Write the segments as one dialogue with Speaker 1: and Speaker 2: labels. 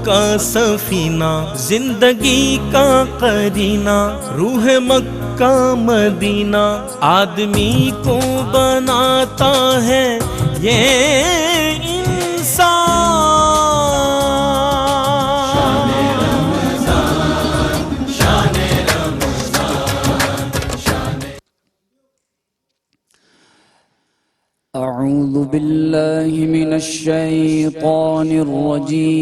Speaker 1: کا سفینہ، زندگی کا قرینہ، روح مکہ مدینہ، آدمی کو بناتا ہے یہ انسان۔
Speaker 2: أعوذ بالله من الشيطان الرجيم.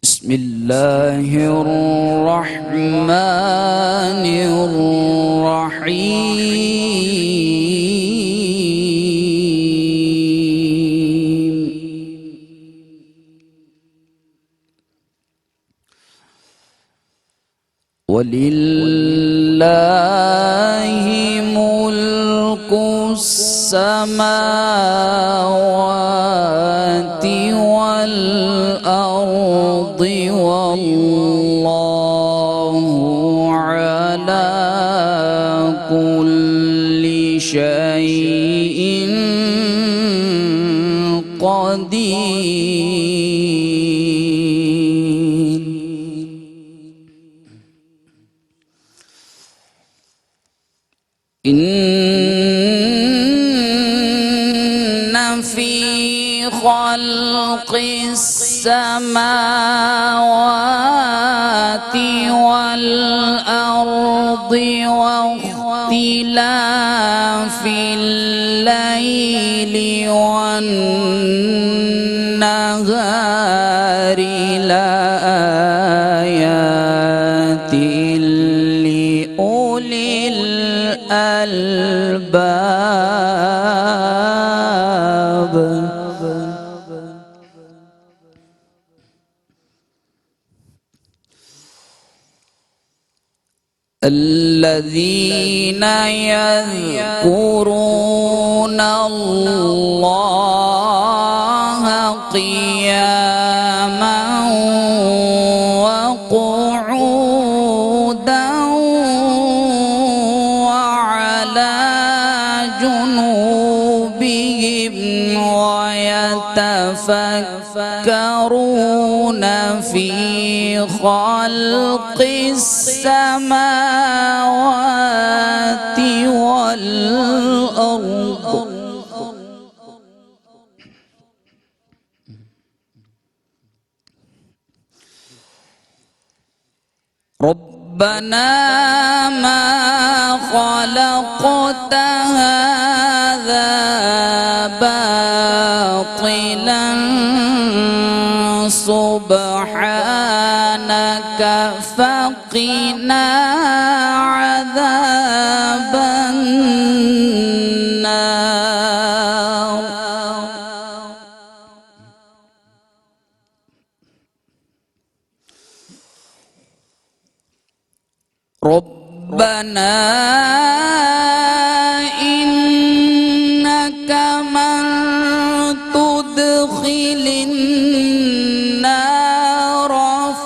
Speaker 2: بسم الله الرحمن الرحيم. وَلِلَّهِ مُلْكُ السَّمَاوَاتِ وَالْأَرْضِ وَاللَّهُ عَلَى كُلِّ شَيْءٍ قَدِيرٌ. إِنَّ فِي خَلْقِ السَّمَاوَاتِ وَالْأَرْضِ وَاخْتِلَافِ اللَّيْلِ وَالنَّهَارِ لَآيَاتٍ لِأُولِي الْأَلْبَابِ. الَّذِينَ يَذْكُرُونَ اللَّهَ قِيَامًا وَقُعُودًا وَعَلَى جُنُوبِهِمْ وَيَتَفَكَّرُونَ فِي خَلْقِ السَّمَاوَاتِ وَالْأَرْضِ. رَبَّنَا مَا خَلَقْتَ هَذَا بَاطِلًا سُبْحَانَكَ فَقِنَا عَذَابَ النَّارِ. رَبَّنَا إِنَّكَ مَن تُدْخِلِ النَّارَ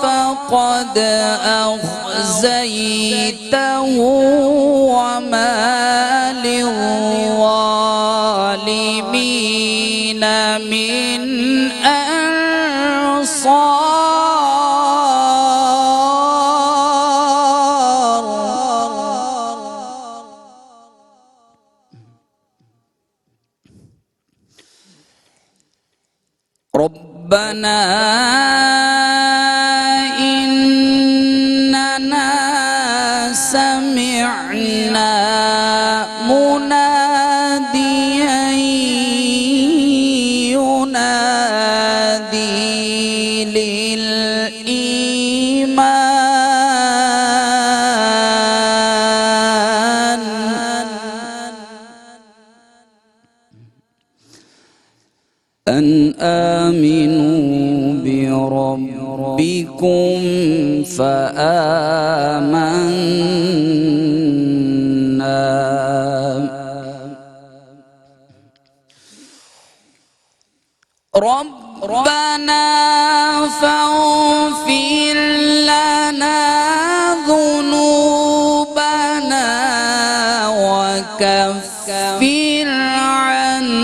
Speaker 2: فَقَدْ أَخْزَيْتَهُ وَمَا لِلظَّالِمِينَ مِنْ أَنصَارٍ. رَبَّنَا إِنَّنَا سَمِعْنَا مُنَادِيًا يُنَادِي لِلْإِيمَانِ أَنْ آمِنُوا بِرَبِّكُمْ فَآمَنَّا. رَبَّنَا فَاغْفِرْ لَنَا ذُنُوبَنَا وكفر عنا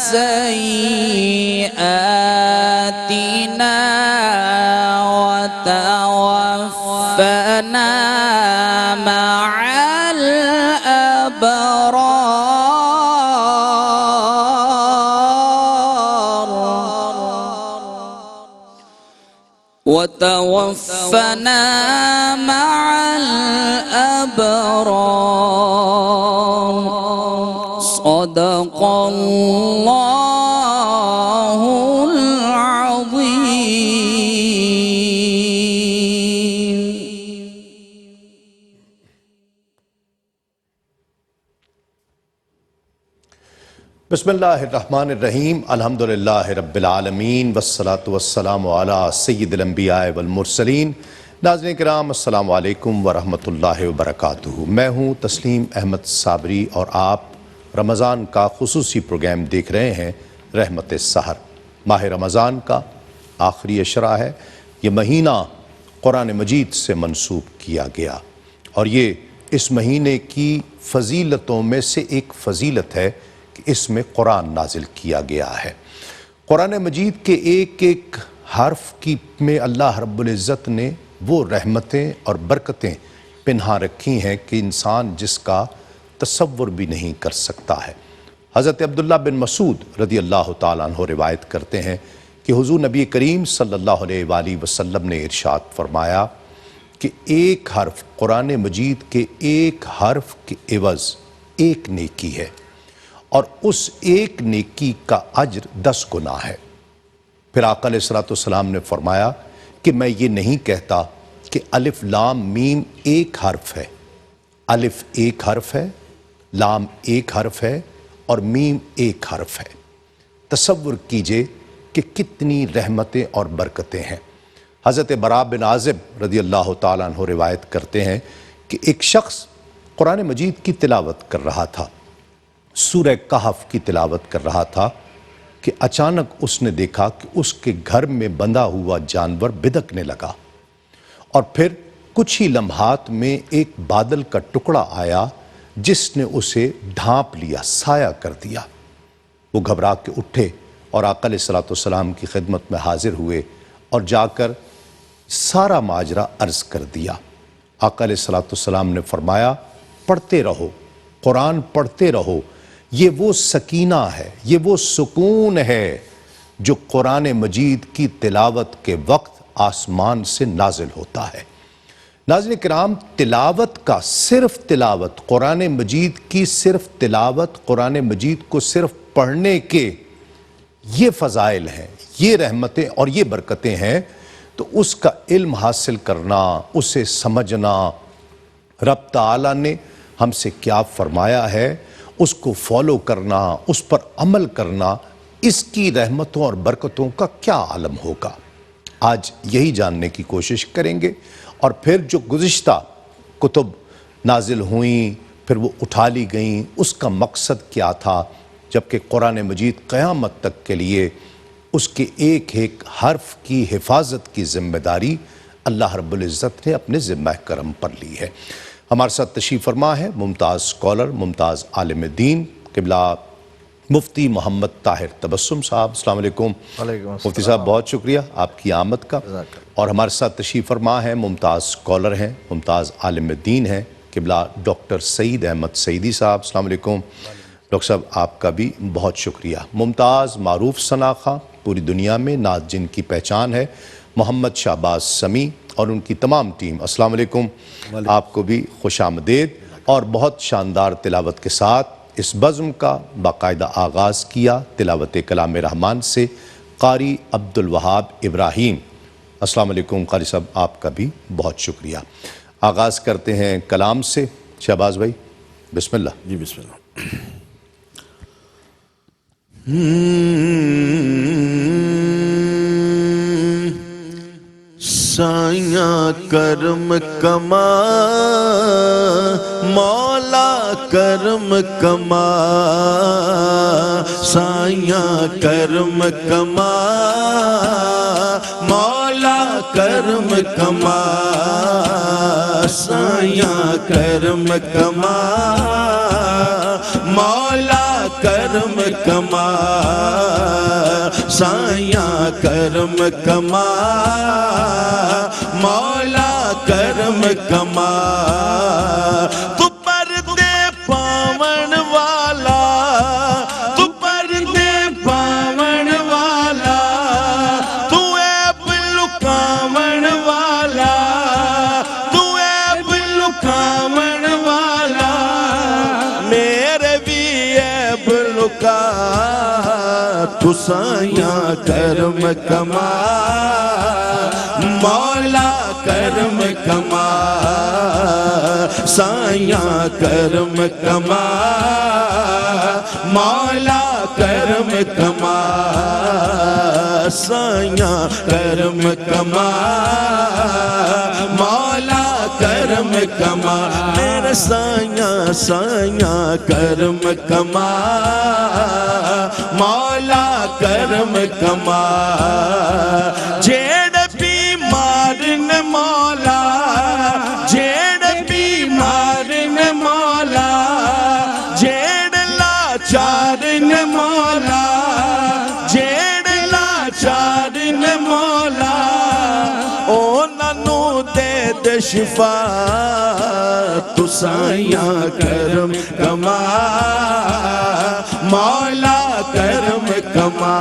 Speaker 2: سيئاتنا وتوفنا مع وتوفنا مع الأبرار صدق الله العظيم.
Speaker 3: بسم اللہ الرحمن الرحیم. الحمدللہ رب العالمین والصلاة والسلام علی سید الانبیاء والمرسلین. ناظرین کرام السلام علیکم ورحمۃ اللہ وبرکاتہ. میں ہوں تسلیم احمد صابری اور آپ رمضان کا خصوصی پروگرام دیکھ رہے ہیں رحمت سحر. ماہ رمضان کا آخری اشرا ہے. یہ مہینہ قرآن مجید سے منسوب کیا گیا اور یہ اس مہینے کی فضیلتوں میں سے ایک فضیلت ہے کہ اس میں قرآن نازل کیا گیا ہے. قرآن مجید کے ایک ایک حرف میں اللہ رب العزت نے وہ رحمتیں اور برکتیں پنہا رکھی ہیں کہ انسان جس کا تصور بھی نہیں کر سکتا ہے. حضرت عبداللہ بن مسعود رضی اللہ تعالیٰ عنہ روایت کرتے ہیں کہ حضور نبی کریم صلی اللہ علیہ وآلہ وسلم نے ارشاد فرمایا کہ ایک حرف قرآن مجید کے ایک حرف کے عوض ایک نیکی ہے اور اس ایک نیکی کا اجر 10 گنا ہے. پھر آقا علیہ السلام نے فرمایا کہ میں یہ نہیں کہتا کہ الف لام میم ایک حرف ہے. الف ایک حرف ہے، لام ایک حرف ہے اور میم ایک حرف ہے. تصور کیجئے کہ کتنی رحمتیں اور برکتیں ہیں. حضرت براء بن عازب رضی اللہ تعالیٰ عنہ روایت کرتے ہیں کہ ایک شخص قرآن مجید کی تلاوت کر رہا تھا، سورہ کہف کی تلاوت کر رہا تھا کہ اچانک اس نے دیکھا کہ اس کے گھر میں بندھا ہوا جانور بدکنے لگا اور پھر کچھ ہی لمحات میں ایک بادل کا ٹکڑا آیا جس نے اسے ڈھانپ لیا، سایہ کر دیا. وہ گھبرا کے اٹھے اور آقا علیہ السلام کی خدمت میں حاضر ہوئے اور جا کر سارا ماجرا عرض کر دیا. آقا علیہ السلام نے فرمایا پڑھتے رہو، قرآن پڑھتے رہو. یہ وہ سکینہ ہے، یہ وہ سکون ہے جو قرآن مجید کی تلاوت کے وقت آسمان سے نازل ہوتا ہے. ناظرین کرام، تلاوت کا صرف تلاوت قرآن مجید کی صرف تلاوت قرآن مجید کو صرف پڑھنے کے یہ فضائل ہیں، یہ رحمتیں اور یہ برکتیں ہیں. تو اس کا علم حاصل کرنا، اسے سمجھنا، رب تعالیٰ نے ہم سے کیا فرمایا ہے اس کو فالو کرنا، اس پر عمل کرنا، اس کی رحمتوں اور برکتوں کا کیا عالم ہوگا. آج یہی جاننے کی کوشش کریں گے. اور پھر جو گزشتہ کتب نازل ہوئیں پھر وہ اٹھا لی گئیں، اس کا مقصد کیا تھا، جبکہ قرآن مجید قیامت تک کے لیے اس کے ایک ایک حرف کی حفاظت کی ذمہ داری اللہ رب العزت نے اپنے ذمہ کرم پر لی ہے. ہمارے ساتھ تشریف فرما ہے ممتاز اسکالر، ممتاز عالم دین، قبلہ مفتی محمد طاہر تبسم صاحب. السلام علیکم. مفتی صاحب بہت شکریہ آپ کی آمد کا. اور ہمارے ساتھ تشریف فرما ہے ممتاز اسکالر ہیں، ممتاز عالم دین ہیں، قبلہ ڈاکٹر سعید احمد سعیدی صاحب. السلام علیکم ڈاکٹر صاحب، آپ کا بھی بہت شکریہ. ممتاز معروف ثناء پوری دنیا میں نعت جن کی پہچان ہے، محمد شہباز سمیع اور ان کی تمام ٹیم. السلام علیکم. آپ کو بھی خوش آمدید. اور بہت شاندار تلاوت کے ساتھ اس بزم کا باقاعدہ آغاز کیا تلاوت کلام رحمان سے قاری عبدالوہاب ابراہیم. السلام علیکم قاری صاحب، آپ کا بھی بہت شکریہ. آغاز کرتے ہیں کلام سے. شہباز بھائی بسم اللہ.
Speaker 4: جی بسم اللہ. سایاں کرم کما مولا کرم کما، سایاں کرم کما مولا کرم کما سایاں کرم کما مولا کرم کما سایاں کرم کما مولا کرم کما تو پردے پاون والا تو پردے پاون والا تو عیب لکاون والا تو عیب لکاون والا میرے بھی عیب لکا تو سایاں کرم کما مولا کرم کما سایاں کرم کما مولا کرم کما سایاں کرم کما مولا کرم کما میرے سایاں سایاں کرم کما مولا کرم کما جیڑ بیمار نے مولا جیڑ بیمار نے مولا جیڑ لاچار نے مولا جیڑ لاچار نے مولا اونا نو دے دے شفا تو سایاں کرم کما مولا کرم کما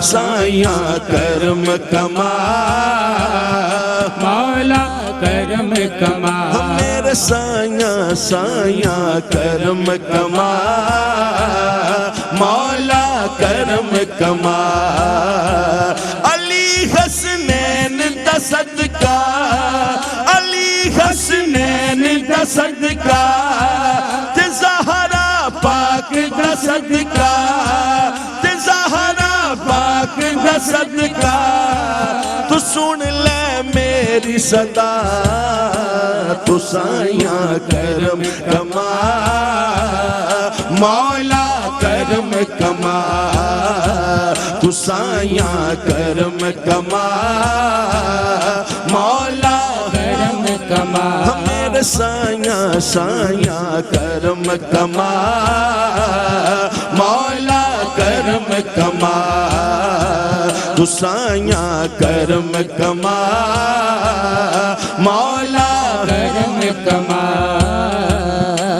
Speaker 4: سایاں کرم کما
Speaker 5: مولا کرم کما
Speaker 4: میرے سایاں سایاں کرم کما مولا کرم کما علی حسنین دا صدقہ علی حسنین دا صدقہ تے زہرا پاک دا صدقہ تے زہرا پاک دا صدقہ تو سن لے میری صدا تو سایاں کرم کما مولا کرم کما تو سایاں کرم کما مولا
Speaker 5: کرم کما
Speaker 4: میرے سایاں سایاں کرم کما مولا کرم کما تو سایاں کرم کما مولا
Speaker 5: کرم کما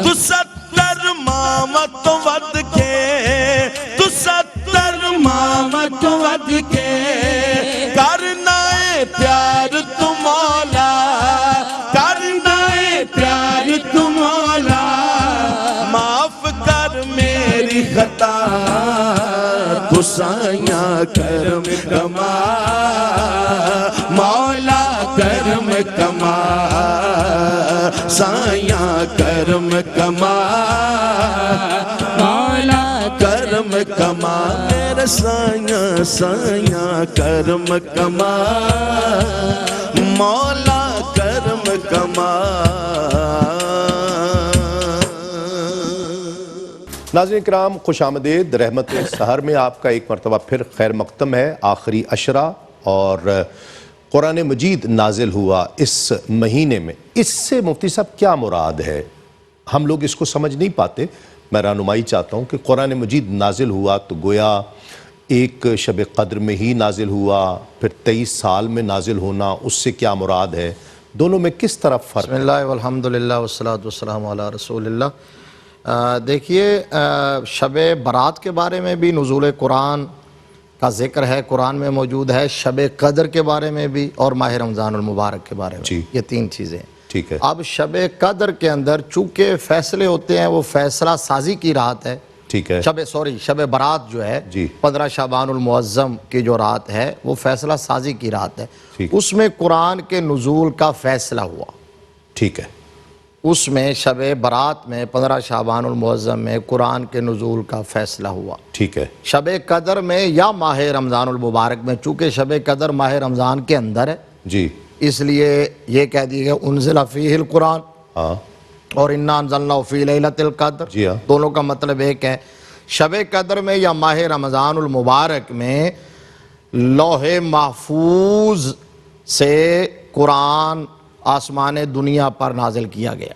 Speaker 4: تو 70 ماما تو ود کے تو 70 ماما تو ود کے کرنا ہے پیار تو مولا کرنا ہے پیار تو مولا معاف کر میری خطا تو سایاں کرم کما مولا کرم کما سایاں کرم کما مولا کرم کما میرے سایاں سایاں کرم کما مولا کرم کما
Speaker 3: ناظرین کرام خوش آمدید رحمت سحر میں آپ کا ایک مرتبہ پھر خیر مقدم ہے آخری عشرہ اور قرآن مجید نازل ہوا اس مہینے میں اس سے مفتی صاحب کیا مراد ہے ہم لوگ اس کو سمجھ نہیں پاتے میں رہنمائی چاہتا ہوں کہ قرآن مجید نازل ہوا تو گویا ایک شب قدر میں ہی نازل ہوا پھر 23 سال میں نازل ہونا اس سے کیا مراد ہے دونوں میں کس طرح فرق
Speaker 6: بسم اللہ والحمدللہ والصلاة والسلام علی رسول اللہ دیکھیے شب برات کے بارے میں بھی نزول قرآن کا ذکر ہے قرآن میں موجود ہے شب قدر کے بارے میں بھی اور ماہ رمضان المبارک کے بارے میں یہ 3 چیزیں
Speaker 3: ٹھیک ہے
Speaker 6: اب شب قدر کے اندر چونکہ فیصلے ہوتے ہیں وہ فیصلہ سازی کی رات ہے
Speaker 3: ٹھیک ہے
Speaker 6: شب برات جو ہے 15 شعبان المعظم کی جو رات ہے وہ فیصلہ سازی کی رات ہے اس میں قرآن کے نزول کا فیصلہ ہوا
Speaker 3: ٹھیک ہے
Speaker 6: اس میں شب برات میں 15 شعبان المعظم میں قرآن کے نزول کا فیصلہ ہوا
Speaker 3: ٹھیک ہے
Speaker 6: شب قدر میں یا ماہ رمضان المبارک میں چونکہ شب قدر ماہ رمضان کے اندر ہے
Speaker 3: جی
Speaker 6: اس لیے یہ کہہ دی گیا انزل فیہ القرآن اور انا انزلناہ فی لیلۃ القدر دونوں کا مطلب ایک ہے شب قدر میں یا ماہ رمضان المبارک میں لوح محفوظ سے قرآن آسمان دنیا پر نازل کیا گیا،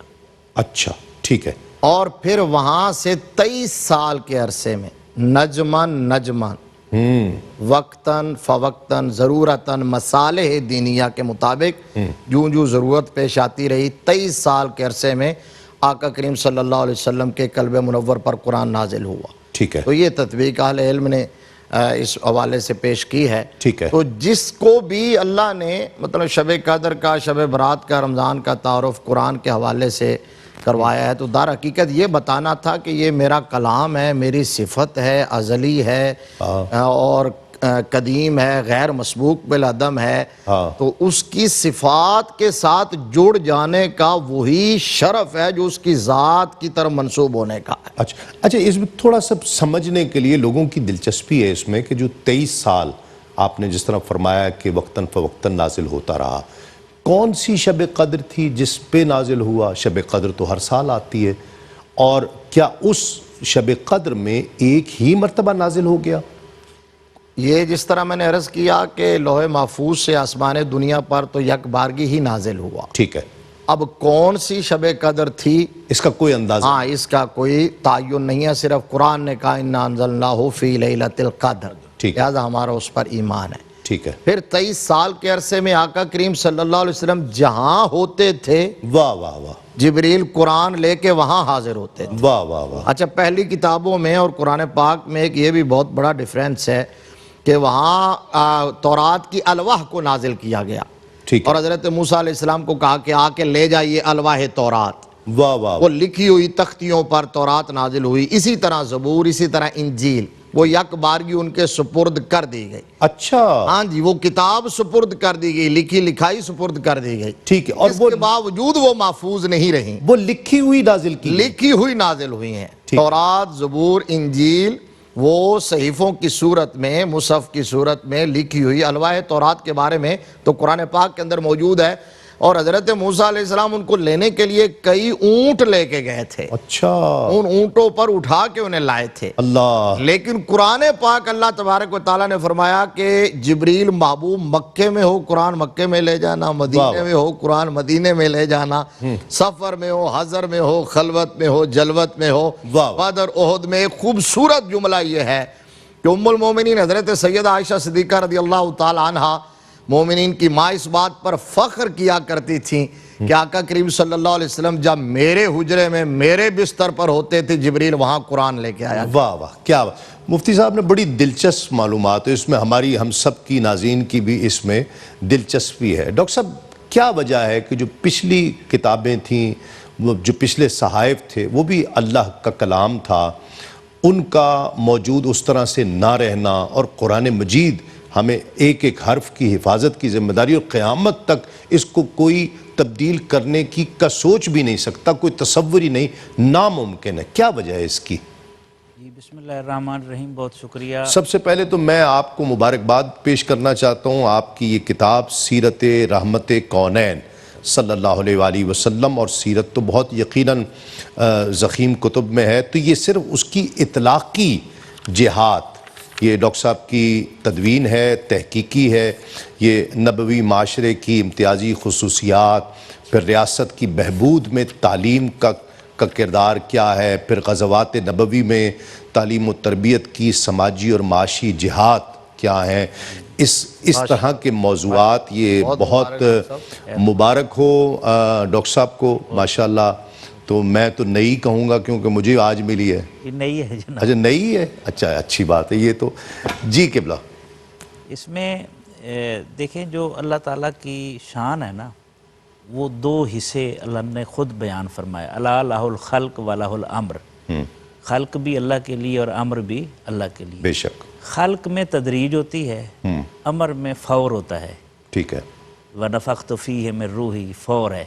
Speaker 3: اچھا ٹھیک ہے،
Speaker 6: اور پھر وہاں سے 23 سال کے عرصے میں نجمن وقتاً فوقتاً ضرورتاً مصالح دینیہ کے مطابق جو ضرورت پیش آتی رہی، 23 سال کے عرصے میں آقا کریم صلی اللہ علیہ وسلم کے قلب منور پر قرآن نازل ہوا۔
Speaker 3: ٹھیک ہے،
Speaker 6: تو یہ تطبیق اہل علم نے اس حوالے سے پیش کی ہے۔
Speaker 3: ٹھیک ہے،
Speaker 6: تو جس کو بھی اللہ نے مطلب شب قدر کا، شب برات کا، رمضان کا تعارف قرآن کے حوالے سے کروایا ہے، تو در حقیقت یہ بتانا تھا کہ یہ میرا کلام ہے، میری صفت ہے، ازلی ہے اور قدیم ہے، غیر مسبوق بالعدم ہے، تو اس کی صفات کے ساتھ جڑ جانے کا وہی شرف ہے جو اس کی ذات کی طرف منسوب ہونے کا ہے۔
Speaker 3: اچھا اس میں تھوڑا سا سمجھنے کے لیے لوگوں کی دلچسپی ہے اس میں کہ جو 23 سال آپ نے جس طرح فرمایا کہ وقتاً فوقتاً نازل ہوتا رہا، کون سی شب قدر تھی جس پہ نازل ہوا؟ شب قدر تو ہر سال آتی ہے، اور کیا اس شب قدر میں ایک ہی مرتبہ نازل ہو گیا؟
Speaker 6: یہ جس طرح میں نے عرض کیا کہ لوح محفوظ سے آسمان دنیا پر تو یک بارگی ہی نازل ہوا۔
Speaker 3: ٹھیک ہے،
Speaker 6: اب کون سی شب قدر تھی
Speaker 3: اس کا کوئی اندازہ؟
Speaker 6: ہاں، اس کا کوئی تعین نہیں ہے، صرف قرآن نے کہا اِنَّا أَنزَلْنَاهُ فِي لَيْلَةِ الْقَدْرِ،
Speaker 3: ٹھیک ہے،
Speaker 6: لہذا ہمارا اس پر ایمان ہے۔
Speaker 3: ٹھیک ہے،
Speaker 6: پھر 23 سال کے عرصے میں آقا کریم صلی اللہ علیہ وسلم جہاں ہوتے تھے،
Speaker 3: واہ واہ واہ
Speaker 6: جبریل قرآن لے کے وہاں حاضر ہوتے تھے۔
Speaker 3: واہ واہ واہ،
Speaker 6: اچھا، پہلی کتابوں میں اور قرآن پاک میں ایک یہ بھی بہت بڑا ڈیفرنس ہے کہ وہاں تورات کی الواح کو نازل کیا گیا،
Speaker 3: ٹھیک
Speaker 6: اور
Speaker 3: ہے،
Speaker 6: حضرت موسیٰ علیہ السلام کو کہا کہ آ کے لے جائیے الواح تورات،
Speaker 3: واہ واہ
Speaker 6: وہ لکھی ہوئی تختیوں پر تورات نازل ہوئی۔ اسی طرح زبور، اسی طرح انجیل، وہ یک بارگی ان کے سپرد کر دی گئی۔
Speaker 3: اچھا
Speaker 6: ہاں جی، وہ کتاب سپرد کر دی گئی، لکھی لکھائی سپرد کر دی گئی،
Speaker 3: ٹھیک ہے، اور
Speaker 6: اس کے باوجود وہ محفوظ نہیں رہیں،
Speaker 3: وہ لکھی ہوئی نازل کی؟
Speaker 6: لکھی ہوئی نازل ہوئی ہیں۔ تورات، زبور، انجیل وہ صحیفوں کی صورت میں، مصحف کی صورت میں لکھی ہوئی الواح تورات کے بارے میں تو قرآن پاک کے اندر موجود ہے، اور حضرت موسیٰ علیہ السلام ان کو لینے کے لیے کئی اونٹ لے کے گئے تھے،
Speaker 3: اچھا،
Speaker 6: ان اونٹوں پر اٹھا کے انہیں لائے تھے۔
Speaker 3: اللہ،
Speaker 6: لیکن قرآن پاک اللہ تبارک و تعالیٰ نے فرمایا کہ جبریل محبوب مکے میں ہو قرآن مکے میں لے جانا، مدینے میں ہو قرآن مدینے میں لے جانا، سفر میں ہو، حضر میں ہو، خلوت میں ہو، جلوت میں ہو، بدر احد میں۔ ایک خوبصورت جملہ یہ ہے کہ ام المومنین حضرت سیدہ عائشہ صدیقہ رضی اللہ تعالی عنہ، مومنین کی ماں، اس بات پر فخر کیا کرتی تھیں کہ آقا کریم صلی اللہ علیہ وسلم جب میرے حجرے میں میرے بستر پر ہوتے تھے، جبریل وہاں قرآن لے کے آیا۔
Speaker 3: واہ واہ، کیا بات! مفتی صاحب نے بڑی دلچسپ معلومات ہے اس میں، ہماری ہم سب کی ناظرین کی بھی اس میں دلچسپی ہے۔ ڈاکٹر صاحب، کیا وجہ ہے کہ جو پچھلی کتابیں تھیں، وہ جو پچھلے صحائف تھے، وہ بھی اللہ کا کلام تھا، ان کا موجود اس طرح سے نہ رہنا، اور قرآن مجید ہمیں ایک ایک حرف کی حفاظت کی ذمہ داری، اور قیامت تک اس کو کوئی تبدیل کرنے کی سوچ بھی نہیں سکتا، کوئی تصور ہی نہیں، ناممکن ہے، کیا وجہ ہے اس کی؟
Speaker 5: جی بسم اللہ الرحمن الرحیم، بہت شکریہ۔
Speaker 3: سب سے پہلے تو میں آپ کو مبارکباد پیش کرنا چاہتا ہوں، آپ کی یہ کتاب سیرت رحمت کونین صلی اللہ علیہ وآلہ وسلم، اور سیرت تو بہت یقیناً ضخیم کتب میں ہے، تو یہ صرف اس کی اطلاقی جہات، یہ ڈاکٹر صاحب کی تدوین ہے، تحقیقی ہے، یہ نبوی معاشرے کی امتیازی خصوصیات، پھر ریاست کی بہبود میں تعلیم کا کردار کیا ہے، پھر غزوات نبوی میں تعلیم و تربیت کی سماجی اور معاشی جہات کیا ہیں، اس طرح کے موضوعات، یہ بہت مبارک ہو ڈاکٹر صاحب کو ماشاءاللہ۔ تو میں تو نئی کہوں گا کیونکہ مجھے آج ملی ہے۔
Speaker 5: یہ نئی ہے جناب۔
Speaker 3: اچھا نئی ہے، اچھا اچھی بات ہے یہ تو۔ جی قبلہ،
Speaker 5: اس میں دیکھیں جو اللہ تعالیٰ کی شان ہے نا، وہ دو حصے اللہ نے خود بیان فرمایا، اللہ لہ الخلق و لہ الامر۔ خلق بھی اللہ کے لیے اور امر بھی اللہ کے لیے۔
Speaker 3: بے شک،
Speaker 5: خلق میں تدریج ہوتی ہے، امر میں فور ہوتا ہے۔
Speaker 3: ٹھیک ہے،
Speaker 5: وَنَفَخْتُ فِيهِ مِن رُوحِي فور ہے،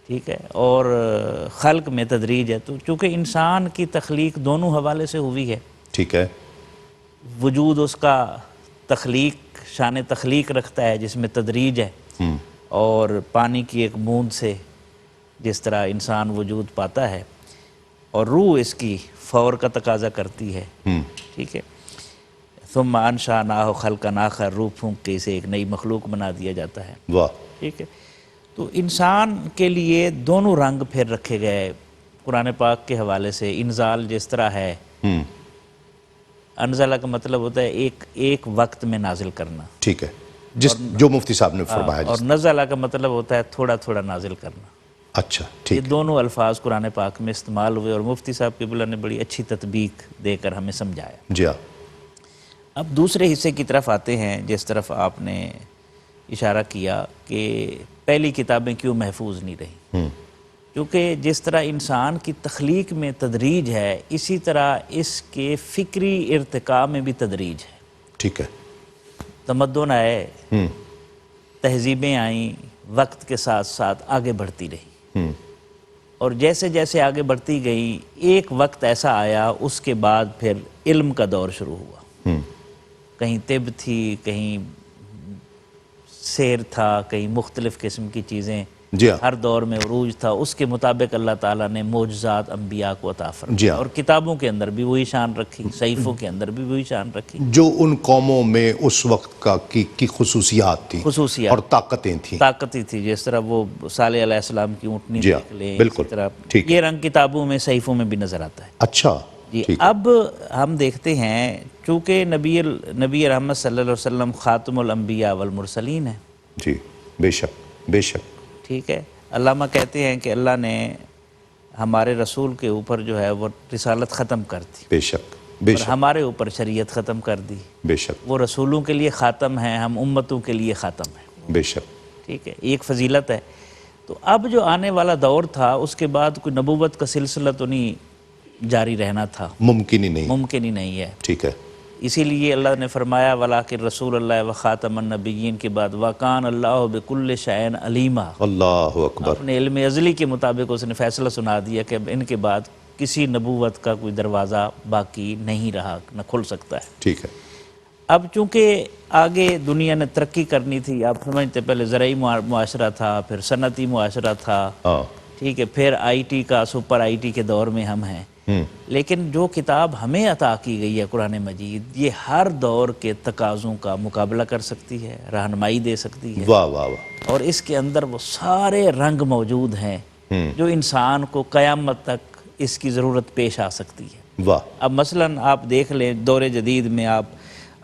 Speaker 5: ٹھیک ہے، اور خلق میں تدریج ہے۔ تو چونکہ انسان کی تخلیق دونوں حوالے سے ہوئی ہے،
Speaker 3: ٹھیک ہے،
Speaker 5: وجود اس کا تخلیق، شان تخلیق رکھتا ہے جس میں تدریج ہے، اور پانی کی ایک بوند سے جس طرح انسان وجود پاتا ہے، اور روح اس کی فور کا تقاضا کرتی ہے، ٹھیک ہے۔ ثم انشأناہ خلقا آخر، روح پھونک کے اسے ایک نئی مخلوق بنا دیا جاتا ہے.
Speaker 3: واہ.
Speaker 5: ٹھیک ہے. تو انسان کے لیے دونوں رنگ پھر رکھے گئے قرآن پاک کے حوالے سے. انزال جس طرح ہے، انزلہ کا مطلب ہوتا ہے ایک وقت میں نازل کرنا.
Speaker 3: ٹھیک ہے، جو مفتی صاحب نے فرمایا.
Speaker 5: اور نزلہ کا مطلب ہوتا ہے تھوڑا تھوڑا نازل کرنا.
Speaker 3: اچھا
Speaker 5: یہ
Speaker 3: ٹھیک.
Speaker 5: دونوں الفاظ قرآن پاک میں استعمال ہوئے اور مفتی صاحب قبلہ نے بڑی اچھی تطبیق دے کر ہمیں سمجھایا.
Speaker 3: جی ہاں.
Speaker 5: اب دوسرے حصے کی طرف آتے ہیں جس طرف آپ نے اشارہ کیا کہ پہلی کتابیں کیوں محفوظ نہیں رہیں. کیونکہ جس طرح انسان کی تخلیق میں تدریج ہے، اسی طرح اس کے فکری ارتقاء میں بھی تدریج ہے.
Speaker 3: ٹھیک ہے.
Speaker 5: تمدن آئے، تہذیبیں آئیں، وقت کے ساتھ ساتھ آگے بڑھتی رہیں. اور جیسے جیسے آگے بڑھتی گئی، ایک وقت ایسا آیا اس کے بعد پھر علم کا دور شروع ہوا. کہیں طب تھی، کہیں سیر تھا، کہیں مختلف قسم کی چیزیں.
Speaker 3: جی ہاں.
Speaker 5: ہر دور میں عروج تھا. اس کے مطابق اللہ تعالیٰ نے معجزات انبیاء کو عطا
Speaker 3: جی
Speaker 5: فرمایا،
Speaker 3: ہاں.
Speaker 5: اور کتابوں کے اندر بھی وہی شان رکھی، صحیفوں کے اندر بھی وہی شان رکھی.
Speaker 3: جو ان قوموں میں اس وقت کی خصوصیات تھی اور طاقتیں تھیں.
Speaker 5: طاقتی تھی. جس طرح وہ صالح علیہ السلام کی اونٹنی
Speaker 3: جی ہاں،
Speaker 5: دیکھ لیں،
Speaker 3: بالکل.
Speaker 5: اسی طرح
Speaker 3: ٹھیک.
Speaker 5: یہ رنگ کتابوں میں، صحیفوں میں بھی نظر آتا ہے.
Speaker 3: اچھا.
Speaker 5: جی.
Speaker 3: ٹھیک.
Speaker 5: اب ہم دیکھتے ہیں چونکہ نبی رحمت صلی اللہ علیہ وسلم خاتم الانبیاء والمرسلین ہیں.
Speaker 3: جی بے شک بے شک.
Speaker 5: ٹھیک ہے. علامہ کہتے ہیں کہ اللہ نے ہمارے رسول کے اوپر جو ہے وہ رسالت ختم کر دی،
Speaker 3: بے شک بے
Speaker 5: اور
Speaker 3: شک
Speaker 5: ہمارے اوپر شریعت ختم کر دی.
Speaker 3: بے شک
Speaker 5: وہ رسولوں کے لیے خاتم ہیں، ہم امتوں کے لیے خاتم ہیں.
Speaker 3: بے شک.
Speaker 5: ٹھیک ہے. ایک فضیلت ہے. تو اب جو آنے والا دور تھا اس کے بعد کوئی نبوت کا سلسلہ تو نہیں جاری رہنا تھا،
Speaker 3: ممکن ہی نہیں.
Speaker 5: ممکن ہی نہیں ہے.
Speaker 3: ٹھیک ہے.
Speaker 5: اسی لیے اللہ نے فرمایا وَلَٰكِن رسول اللہ و خاتم النبیین کے بعد وَكَانَ اللَّهُ بِكُلِّ شَيْءٍ عَلِيمًا.
Speaker 3: اللہ اکبر.
Speaker 5: اپنے علم ازلی کے مطابق اس نے فیصلہ سنا دیا کہ اب ان کے بعد کسی نبوت کا کوئی دروازہ باقی نہیں رہا، نہ کھل سکتا ہے.
Speaker 3: ٹھیک ہے.
Speaker 5: اب چونکہ آگے دنیا نے ترقی کرنی تھی، آپ سمجھتے پہلے زرعی معاشرہ تھا، پھر صنعتی معاشرہ تھا.
Speaker 3: ہاں.
Speaker 5: ٹھیک ہے. پھر آئی ٹی کا، سپر آئی ٹی کے دور میں ہم ہیں. لیکن جو کتاب ہمیں عطا کی گئی ہے قرآن مجید، یہ ہر دور کے تقاضوں کا مقابلہ کر سکتی ہے، رہنمائی دے سکتی ہے.
Speaker 3: واہ واہ واہ.
Speaker 5: اور اس کے اندر وہ سارے رنگ موجود ہیں جو انسان کو قیامت تک اس کی ضرورت پیش آ سکتی ہے.
Speaker 3: واہ.
Speaker 5: اب مثلاً آپ دیکھ لیں دور جدید میں، آپ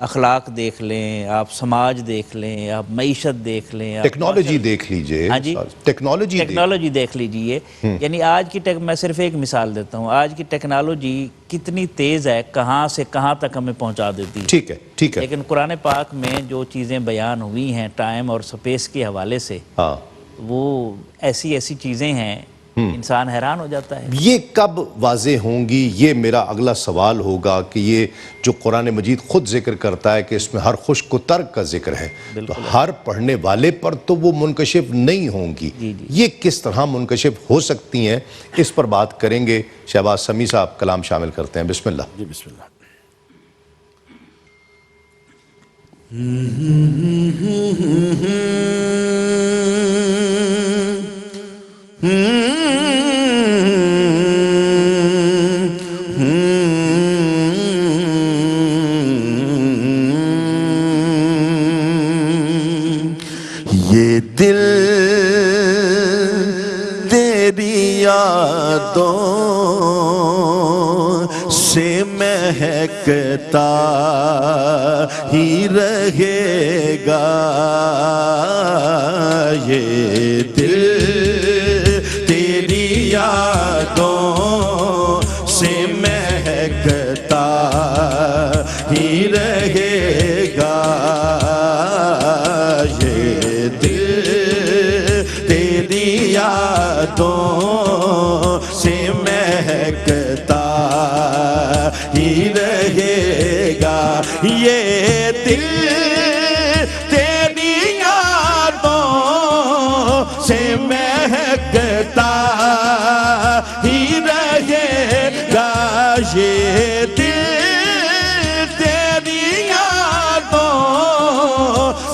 Speaker 5: اخلاق دیکھ لیں، آپ سماج دیکھ لیں، آپ معیشت دیکھ لیں، آپ
Speaker 3: ٹیکنالوجی دیکھ لیجئے.
Speaker 5: ہاں جی. ٹیکنالوجی دیکھ لیجئے. یعنی آج کی میں صرف ایک مثال دیتا ہوں. آج کی ٹیکنالوجی کتنی تیز ہے، کہاں سے کہاں تک ہمیں پہنچا دیتی ہے.
Speaker 3: ٹھیک ہے ٹھیک ہے.
Speaker 5: لیکن قرآن پاک میں جو چیزیں بیان ہوئی ہیں ٹائم اور سپیس کے حوالے سے،
Speaker 3: ہاں
Speaker 5: وہ ایسی چیزیں ہیں انسان حیران ہو جاتا ہے.
Speaker 3: یہ کب واضح ہوں گی؟ یہ میرا اگلا سوال ہوگا کہ یہ جو قرآن مجید خود ذکر کرتا ہے کہ اس میں ہر خشک و ترک کا ذکر ہے، تو ہر پڑھنے والے پر تو وہ منکشف نہیں ہوں گی. یہ کس طرح منکشف ہو سکتی ہیں، اس پر بات کریں گے. شہباز سمیع صاحب کلام شامل کرتے ہیں. بسم اللہ.
Speaker 4: جی بسم اللہ. یہ دل تیری یادوں سے مہکتا ہی رہے گا. یہ دل تیری یادوں سے مہکتا ہی رہے گا. یہ دل تیری یادوں سے مہکتا ہی رہے گا. یہ دل تیری یادوں سے مہکتا ہی رہے گا. یہ دل تیری یادوں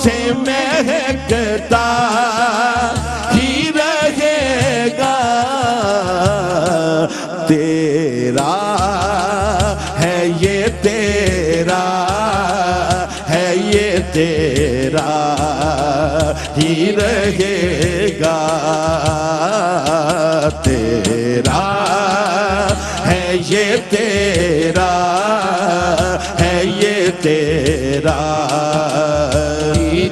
Speaker 4: سے مہکتا ہی رہے گا. تیرا ہے یہ تیرا رہے گا تیرا ہے یہ تیرا ہے یہ تیرا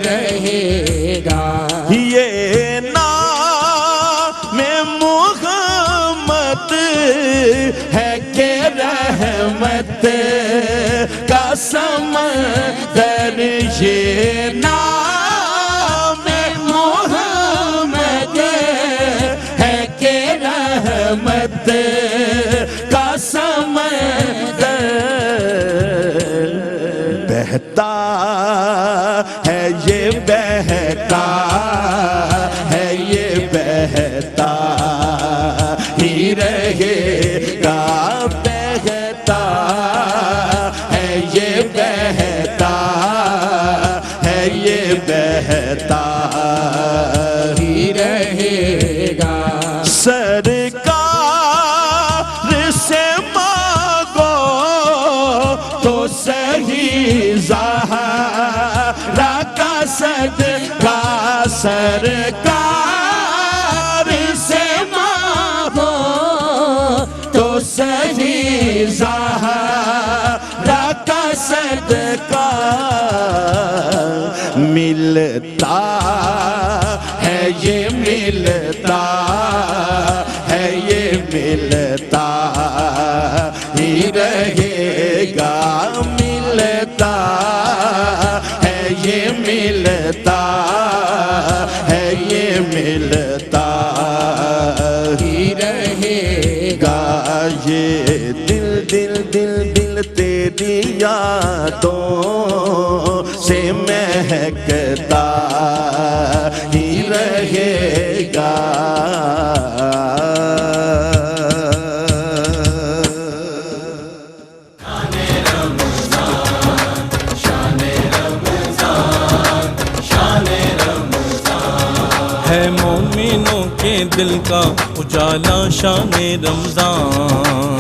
Speaker 2: رہے گا
Speaker 4: یہ نام محمد ہے کہ رحمت کا سمندر یہ نام محمد ہے کہ رحمت کا سمندر بہتا ہے یہ بہتا ہے یہ بہتا ہی رہے گا بہتا ہے یہ بہتا ہے یہ بہتا
Speaker 2: ہی رہے گا
Speaker 4: سرکار سے مانگو تو صحیح زہرا کا صدقہ سرکار سے مانگو تو صحیح زہرا کا صدقہ ملتا ہے یہ ملتا ہے یہ ملتا ہی رہے گا ملتا ہے یہ ملتا ہے یہ ملتا ہی رہے گا یہ دل دل دل دل تیری یادوں سے مہکتا ہی رہے گا
Speaker 1: ہے مومنوں کے دل کا اجالا شان رمضان